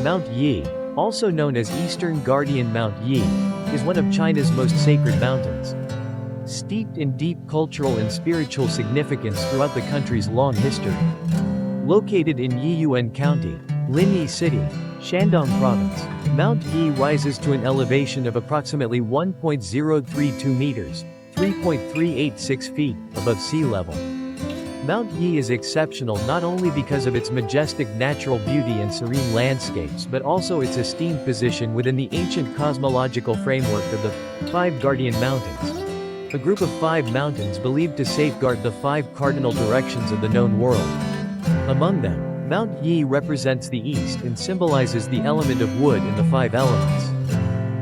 Mount Yi, also known as Eastern Guardian Mount Yi, is one of China's most sacred mountains. Steeped in deep cultural and spiritual significance throughout the country's long history. Located in Yiyuan County, Linyi City, Shandong Province, Mount Yi rises to an elevation of approximately 1.032 meters, 3.386 feet, above sea level. Mount Yi is exceptional not only because of its majestic natural beauty and serene landscapes but also its esteemed position within the ancient cosmological framework of the Five Guardian Mountains, a group of 5 mountains believed to safeguard the 5 cardinal directions of the known world. Among them, Mount Yi represents the east and symbolizes the element of wood in the 5 elements,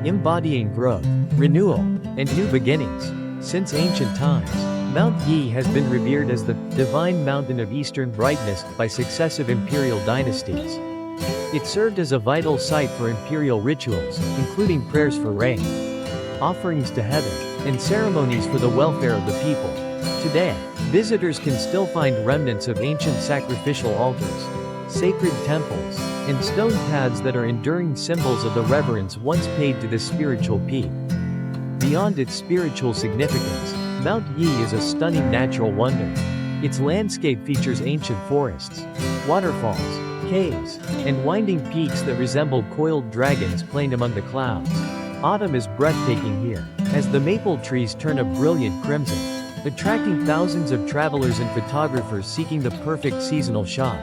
embodying growth, renewal, and new beginnings. Since ancient times, Mount Yi has been revered as the divine mountain of eastern brightness by successive imperial dynasties. It served as a vital site for imperial rituals, including prayers for rain, offerings to heaven, and ceremonies for the welfare of the people. Today, visitors can still find remnants of ancient sacrificial altars, sacred temples, and stone paths that are enduring symbols of the reverence once paid to this spiritual peak. Beyond its spiritual significance, Mount Yi is a stunning natural wonder. Its landscape features ancient forests, waterfalls, caves, and winding peaks that resemble coiled dragons playing among the clouds. Autumn is breathtaking here, as the maple trees turn a brilliant crimson, attracting thousands of travelers and photographers seeking the perfect seasonal shot.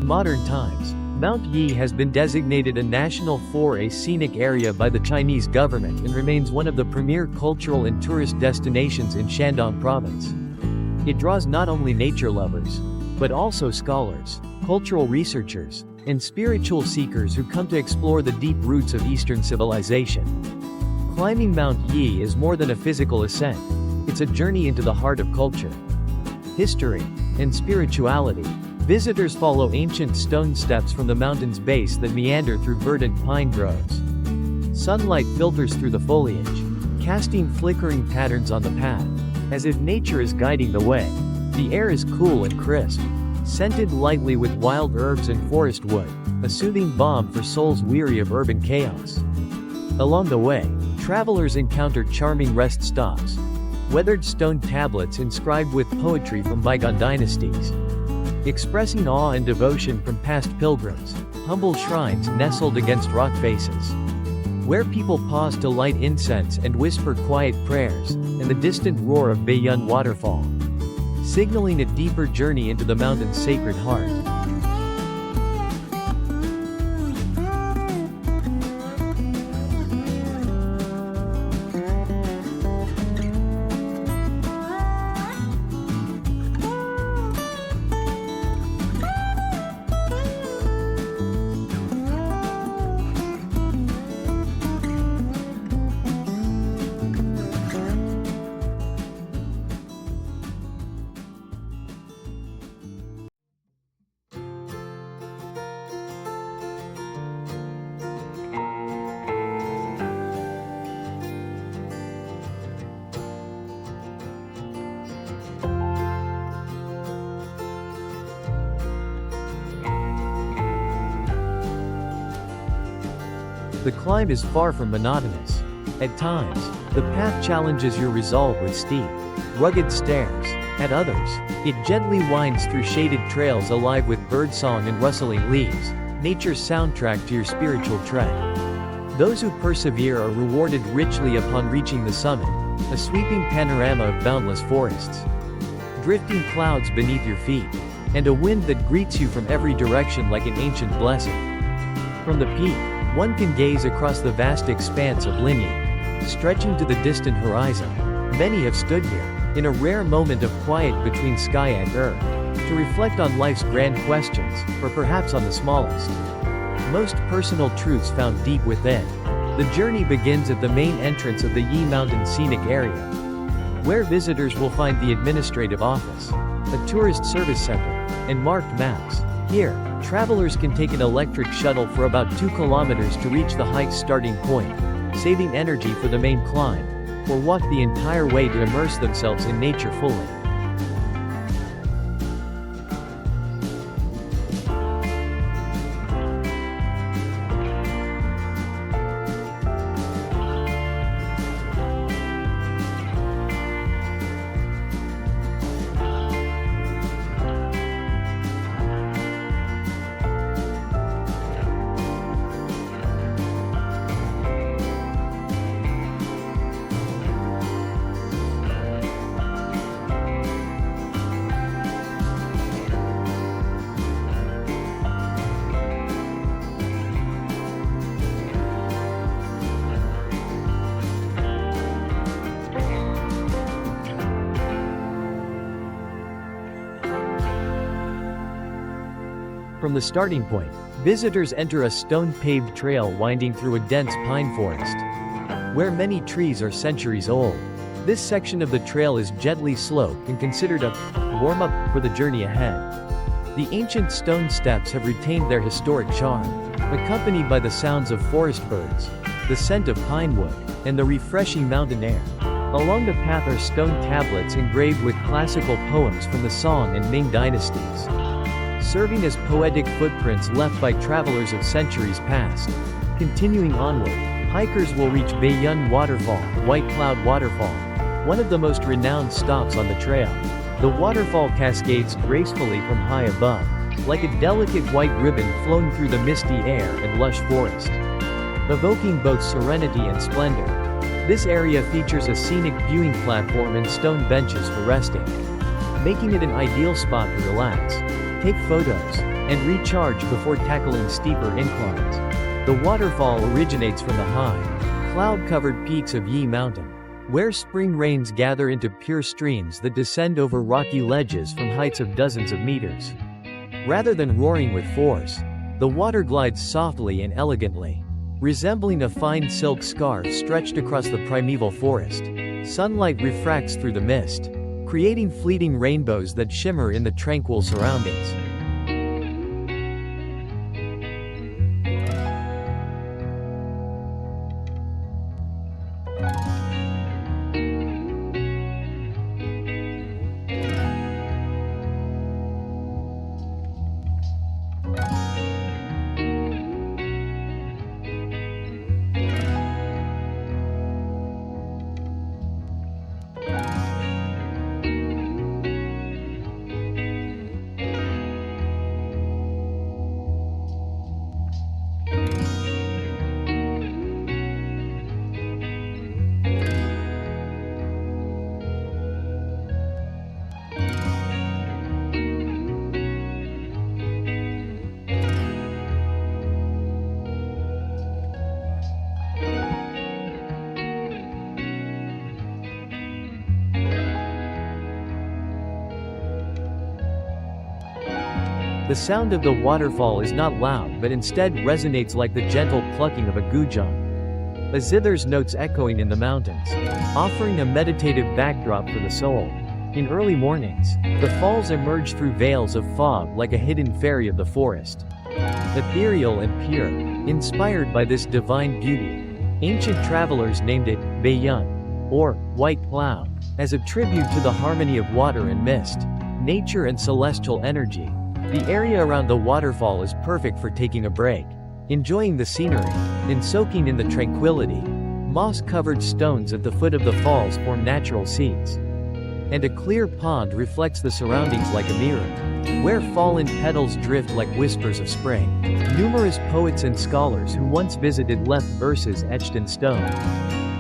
In modern times, Mount Yi has been designated a National 4A scenic area by the Chinese government and remains one of the premier cultural and tourist destinations in Shandong Province. It draws not only nature lovers, but also scholars, cultural researchers, and spiritual seekers who come to explore the deep roots of Eastern civilization. Climbing Mount Yi is more than a physical ascent. It's a journey into the heart of culture, history, and spirituality. Visitors follow ancient stone steps from the mountain's base that meander through verdant pine groves. Sunlight filters through the foliage, casting flickering patterns on the path, as if nature is guiding the way. The air is cool and crisp, scented lightly with wild herbs and forest wood, a soothing balm for souls weary of urban chaos. Along the way, travelers encounter charming rest stops, weathered stone tablets inscribed with poetry from bygone dynasties, expressing awe and devotion from past pilgrims, humble shrines nestled against rock faces, where people pause to light incense and whisper quiet prayers, and the distant roar of Baiyun waterfall, signaling a deeper journey into the mountain's sacred heart. The climb is far from monotonous. At times, the path challenges your resolve with steep, rugged stairs, At others, it gently winds through shaded trails alive with birdsong and rustling leaves, nature's soundtrack to your spiritual trek. Those who persevere are rewarded richly upon reaching the summit, a sweeping panorama of boundless forests, drifting clouds beneath your feet, and a wind that greets you from every direction like an ancient blessing. From the peak, one can gaze across the vast expanse of Linyi, stretching to the distant horizon. Many have stood here, in a rare moment of quiet between sky and earth, to reflect on life's grand questions, or perhaps on the smallest, most personal truths found deep within. The journey begins at the main entrance of the Yi Mountain Scenic Area, where visitors will find the administrative office, a tourist service center, and marked maps. Here, travelers can take an electric shuttle for about 2 kilometers to reach the hike's starting point, saving energy for the main climb, or walk the entire way to immerse themselves in nature fully. From the starting point, visitors enter a stone-paved trail winding through a dense pine forest, where many trees are centuries old. This section of the trail is gently sloped and considered a warm-up for the journey ahead. The ancient stone steps have retained their historic charm, accompanied by the sounds of forest birds, the scent of pine wood, and the refreshing mountain air. Along the path are stone tablets engraved with classical poems from the Song and Ming dynasties, serving as poetic footprints left by travelers of centuries past. Continuing onward, hikers will reach Baiyun Waterfall, White Cloud Waterfall, one of the most renowned stops on the trail. The waterfall cascades gracefully from high above, like a delicate white ribbon flowing through the misty air and lush forest, evoking both serenity and splendor. This area features a scenic viewing platform and stone benches for resting, making it an ideal spot to relax, take photos, and recharge before tackling steeper inclines. The waterfall originates from the high, cloud-covered peaks of Yi Mountain, where spring rains gather into pure streams that descend over rocky ledges from heights of dozens of meters. Rather than roaring with force, the water glides softly and elegantly, resembling a fine silk scarf stretched across the primeval forest. Sunlight refracts through the mist, creating fleeting rainbows that shimmer in the tranquil surroundings. The sound of the waterfall is not loud but instead resonates like the gentle clucking of a guzheng, a zither's notes echoing in the mountains, offering a meditative backdrop for the soul. In early mornings, the falls emerge through veils of fog like a hidden fairy of the forest. Ethereal and pure, inspired by this divine beauty, ancient travelers named it Baiyun, or White Cloud, as a tribute to the harmony of water and mist, nature and celestial energy. The area around the waterfall is perfect for taking a break, enjoying the scenery, and soaking in the tranquility. Moss-covered stones at the foot of the falls form natural seats, and a clear pond reflects the surroundings like a mirror, where fallen petals drift like whispers of spring. Numerous poets and scholars who once visited left verses etched in stone,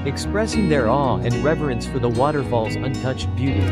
expressing their awe and reverence for the waterfall's untouched beauty.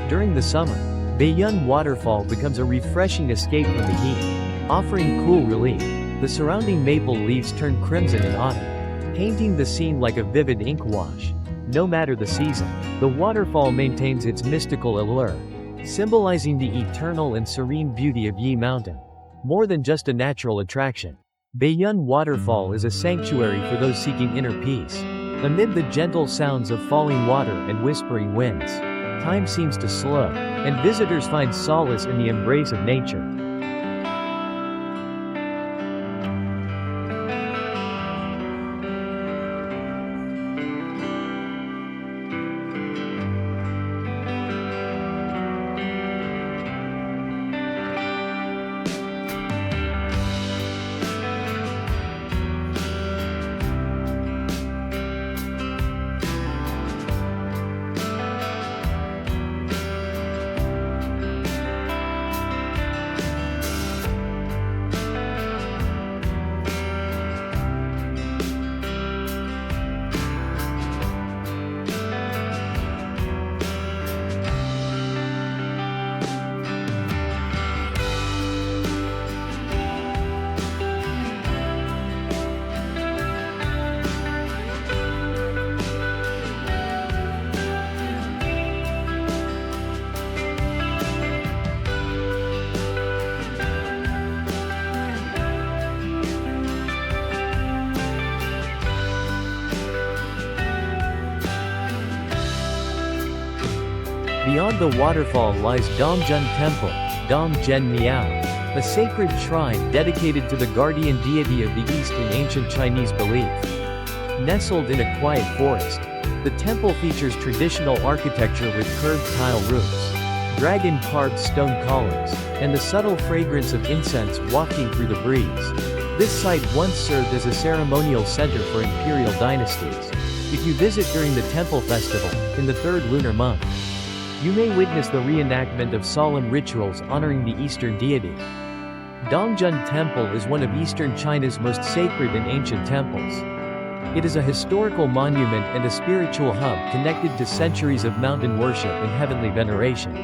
During the summer, Baiyun Waterfall becomes a refreshing escape from the heat, offering cool relief. The surrounding maple leaves turn crimson in autumn, painting the scene like a vivid ink wash. No matter the season, the waterfall maintains its mystical allure, symbolizing the eternal and serene beauty of Yi Mountain. More than just a natural attraction, Baiyun Waterfall is a sanctuary for those seeking inner peace. Amid the gentle sounds of falling water and whispering winds, time seems to slow, and visitors find solace in the embrace of nature. Beyond the waterfall lies Dong Tran Temple, Dong Tran Miao, a sacred shrine dedicated to the guardian deity of the East in ancient Chinese belief. Nestled in a quiet forest, the temple features traditional architecture with curved tile roofs, dragon-carved stone columns, and the subtle fragrance of incense wafting through the breeze. This site once served as a ceremonial center for imperial dynasties. If you visit during the temple festival, in the third lunar month, you may witness the reenactment of solemn rituals honoring the Eastern deity. Dong Tran Temple is one of Eastern China's most sacred and ancient temples. It is a historical monument and a spiritual hub connected to centuries of mountain worship and heavenly veneration.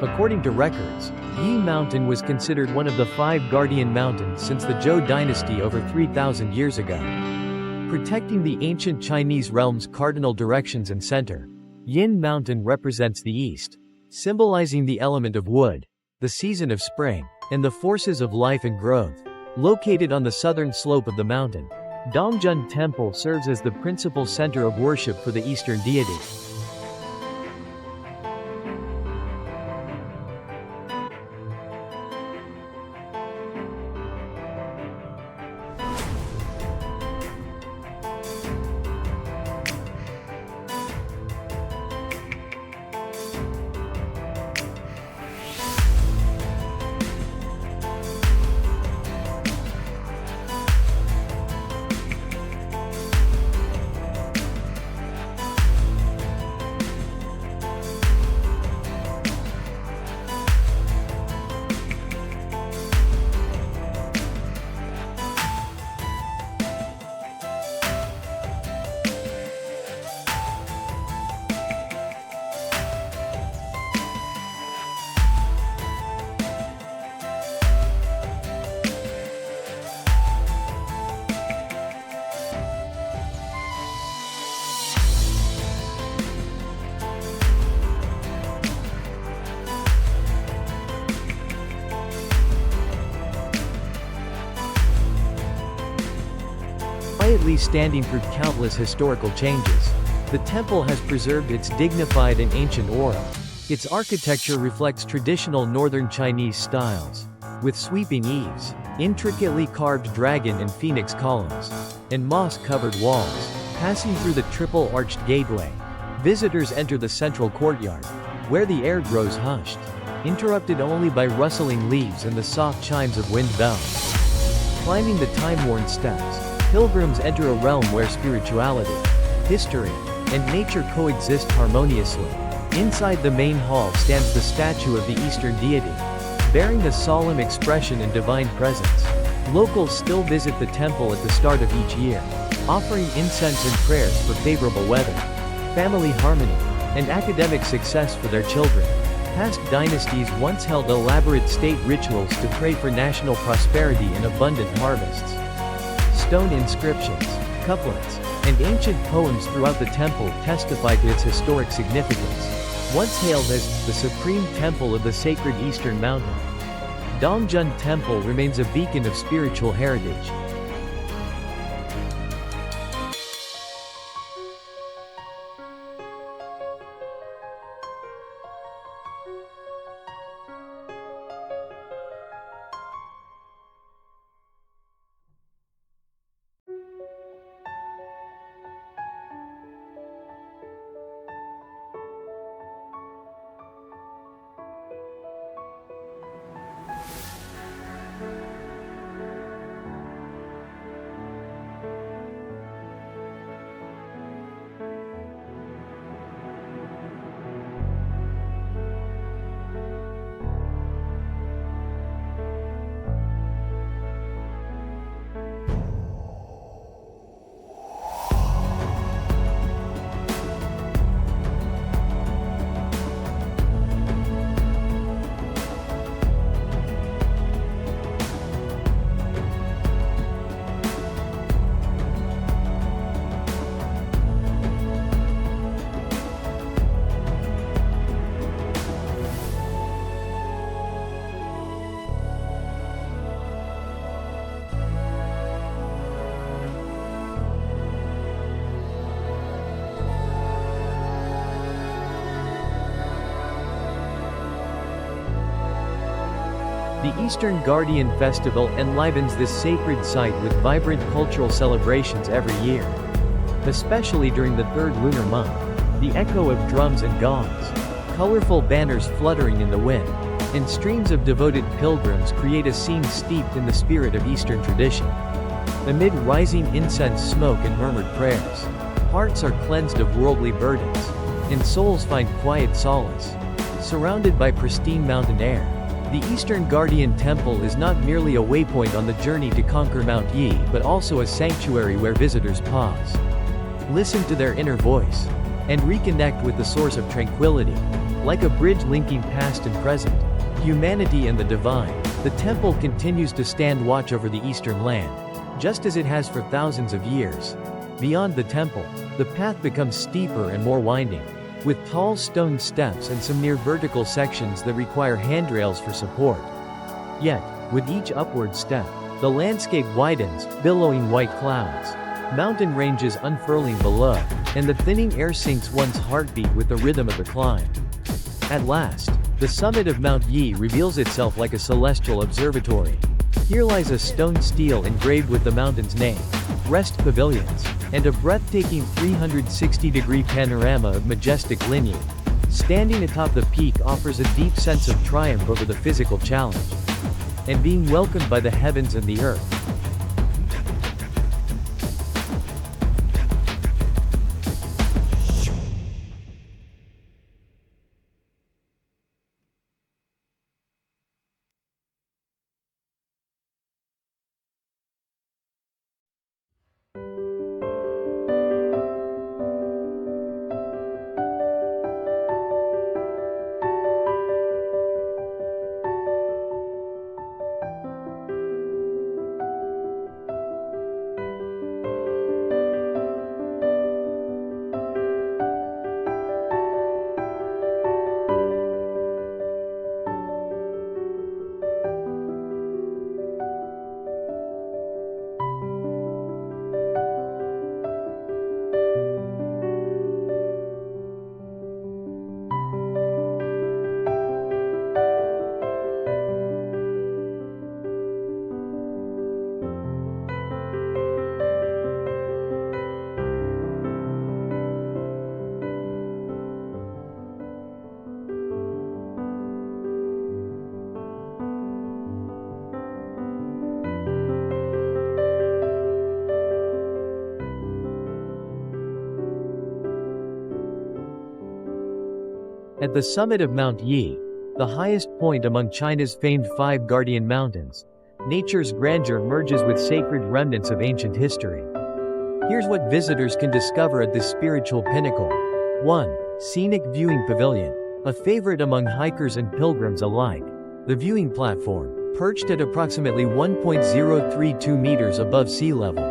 According to records, Yi Mountain was considered one of the 5 guardian mountains since the Zhou dynasty over 3,000 years ago. Protecting the ancient Chinese realm's cardinal directions and center, Yin Mountain represents the east, symbolizing the element of wood, the season of spring, and the forces of life and growth. Located on the southern slope of the mountain, Dong Tran Temple serves as the principal center of worship for the Eastern deity. Quietly standing through countless historical changes, the temple has preserved its dignified and ancient aura. Its architecture reflects traditional northern Chinese styles, with sweeping eaves, intricately carved dragon and phoenix columns, and moss-covered walls. Passing through the triple-arched gateway, visitors enter the central courtyard, where the air grows hushed, interrupted only by rustling leaves and the soft chimes of wind bells. Climbing the time-worn steps, pilgrims enter a realm where spirituality, history, and nature coexist harmoniously. Inside the main hall stands the statue of the Eastern deity, bearing a solemn expression and divine presence. Locals still visit the temple at the start of each year, offering incense and prayers for favorable weather, family harmony, and academic success for their children. Past dynasties once held elaborate state rituals to pray for national prosperity and abundant harvests. Stone inscriptions, couplets, and ancient poems throughout the temple testify to its historic significance. Once hailed as the supreme temple of the sacred Eastern Mountain, Dong Tran Temple remains a beacon of spiritual heritage. The Eastern Guardian Festival enlivens this sacred site with vibrant cultural celebrations every year. Especially during the third lunar month, the echo of drums and gongs, colorful banners fluttering in the wind, and streams of devoted pilgrims create a scene steeped in the spirit of Eastern tradition. Amid rising incense smoke and murmured prayers, hearts are cleansed of worldly burdens, and souls find quiet solace. Surrounded by pristine mountain air, the Eastern Guardian Temple is not merely a waypoint on the journey to conquer Mount Yi but also a sanctuary where visitors pause, listen to their inner voice, and reconnect with the source of tranquility. Like a bridge linking past and present, humanity and the divine, the temple continues to stand watch over the Eastern land, just as it has for thousands of years. Beyond the temple, the path becomes steeper and more winding, with tall stone steps and some near vertical sections that require handrails for support. Yet, with each upward step, the landscape widens, billowing white clouds, mountain ranges unfurling below, and the thinning air syncs one's heartbeat with the rhythm of the climb. At last, the summit of Mount Yi reveals itself like a celestial observatory. Here lies a stone stele engraved with the mountain's name, rest pavilions, and a breathtaking 360-degree panorama of majestic lineage. Standing atop the peak offers a deep sense of triumph over the physical challenge, and being welcomed by the heavens and the earth. At the summit of Mount Yi, the highest point among China's famed five guardian mountains, nature's grandeur merges with sacred remnants of ancient history. Here's what visitors can discover at this spiritual pinnacle. 1. Scenic Viewing Pavilion. A favorite among hikers and pilgrims alike. The viewing platform, perched at approximately 1.032 meters above sea level,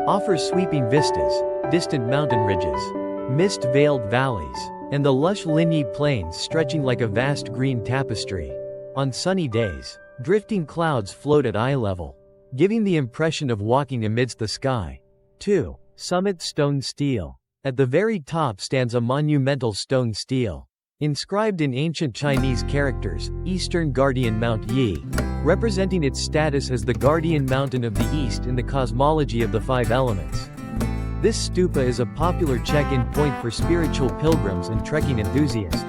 offers sweeping vistas, distant mountain ridges, mist-veiled valleys, and the lush Linyi plains stretching like a vast green tapestry. On sunny days, drifting clouds float at eye level, giving the impression of walking amidst the sky. 2. Summit Stone Stele. At the very top stands a monumental stone stele, inscribed in ancient Chinese characters, Eastern Guardian Mount Yi, representing its status as the guardian mountain of the East in the cosmology of the five elements. This stupa is a popular check-in point for spiritual pilgrims and trekking enthusiasts.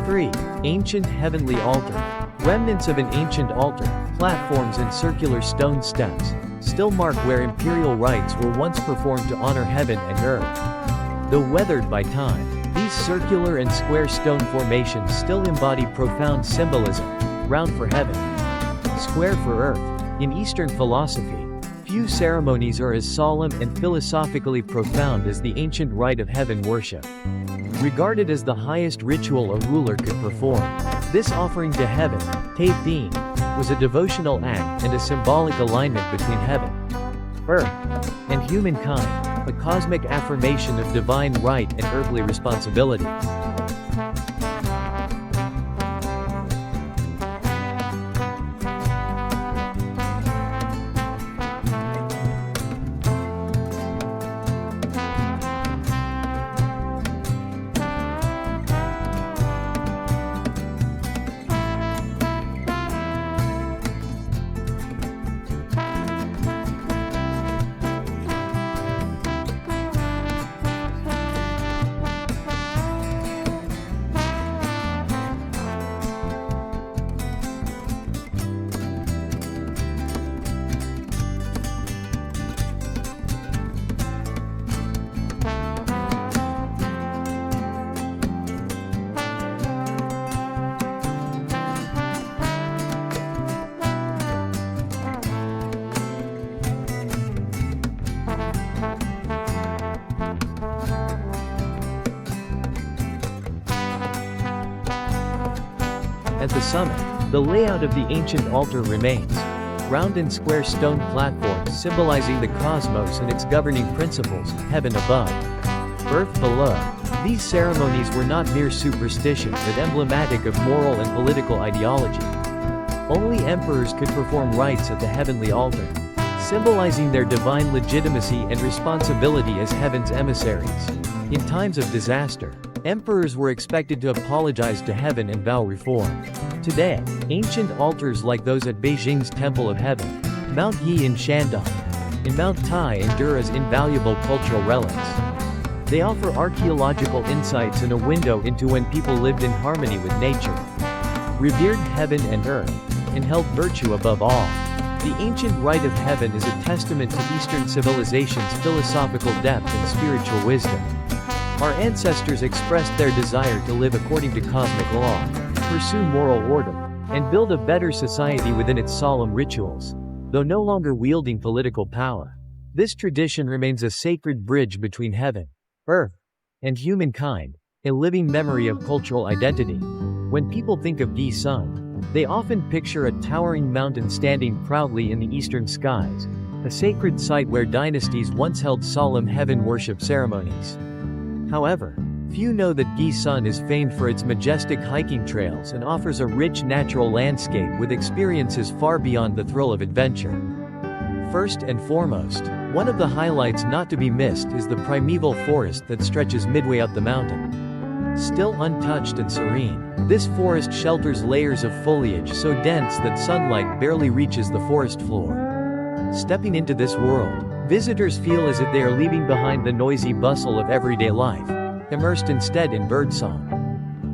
3. Ancient Heavenly Altar. Remnants of an ancient altar, platforms and circular stone steps, still mark where imperial rites were once performed to honor heaven and earth. Though weathered by time, these circular and square stone formations still embody profound symbolism. Round for heaven, square for earth. In Eastern philosophy, few ceremonies are as solemn and philosophically profound as the ancient rite of heaven worship. Regarded as the highest ritual a ruler could perform, this offering to heaven, Te Thien, was a devotional act and a symbolic alignment between heaven, earth, and humankind, a cosmic affirmation of divine right and earthly responsibility. At the summit, the layout of the ancient altar remains. Round and square stone platforms symbolizing the cosmos and its governing principles, heaven above, earth below. These ceremonies were not mere superstition but emblematic of moral and political ideology. Only emperors could perform rites at the heavenly altar, symbolizing their divine legitimacy and responsibility as heaven's emissaries. In times of disaster, emperors were expected to apologize to heaven and vow reform. Today, ancient altars like those at Beijing's Temple of Heaven, Mount Yi in Shandong, and Mount Tai endure as invaluable cultural relics. They offer archaeological insights and a window into when people lived in harmony with nature, revered heaven and earth, and held virtue above all. The ancient rite of heaven is a testament to Eastern civilization's philosophical depth and spiritual wisdom. Our ancestors expressed their desire to live according to cosmic law, pursue moral order, and build a better society within its solemn rituals. Though no longer wielding political power, this tradition remains a sacred bridge between heaven, earth, and humankind, a living memory of cultural identity. When people think of Nghi Son, they often picture a towering mountain standing proudly in the eastern skies, a sacred site where dynasties once held solemn heaven worship ceremonies. However, few know that Nghi Son is famed for its majestic hiking trails and offers a rich natural landscape with experiences far beyond the thrill of adventure. First and foremost, one of the highlights not to be missed is the primeval forest that stretches midway up the mountain. Still untouched and serene, this forest shelters layers of foliage so dense that sunlight barely reaches the forest floor. Stepping into this world, visitors feel as if they are leaving behind the noisy bustle of everyday life, immersed instead in birdsong,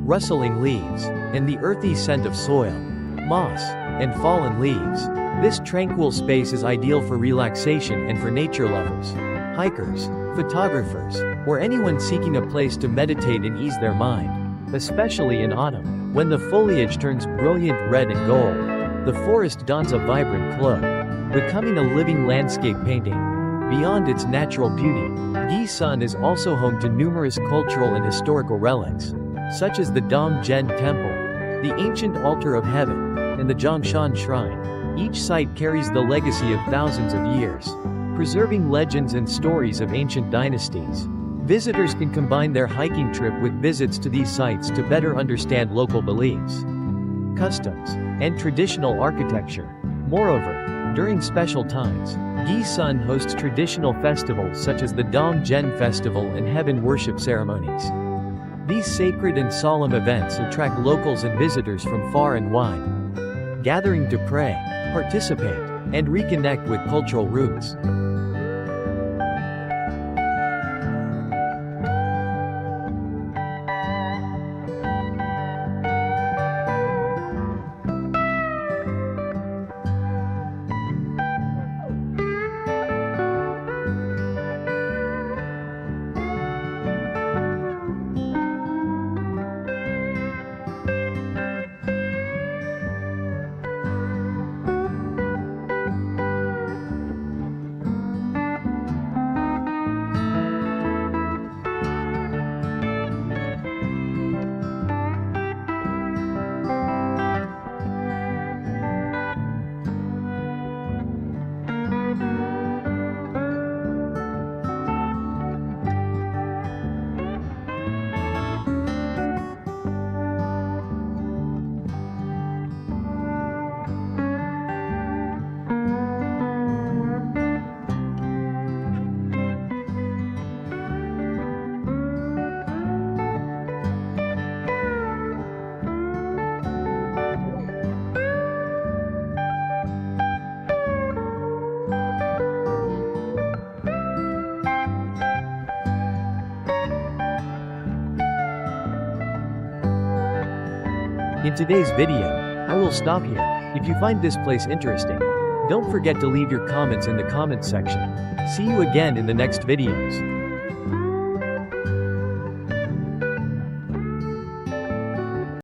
rustling leaves, and the earthy scent of soil, moss, and fallen leaves. This tranquil space is ideal for relaxation and for nature lovers, hikers, photographers, or anyone seeking a place to meditate and ease their mind. especially in autumn, when the foliage turns brilliant red and gold. The forest dons a vibrant cloak, becoming a living landscape painting. Beyond its natural beauty, Nghi Son is also home to numerous cultural and historical relics, such as the Dong Tran Temple, the ancient altar of heaven, and the Shan shrine. Each site carries the legacy of thousands of years, preserving legends and stories of ancient dynasties. Visitors can combine their hiking trip with visits to these sites to better understand local beliefs, customs, and traditional architecture. Moreover, during special times, Nghi Son hosts traditional festivals such as the Dong Tran Festival and heaven worship ceremonies. These sacred and solemn events attract locals and visitors from far and wide, gathering to pray, participate, and reconnect with cultural roots. In today's video, I will stop here. If you find this place interesting, don't forget to leave your comments in the comments section. See you again in the next videos.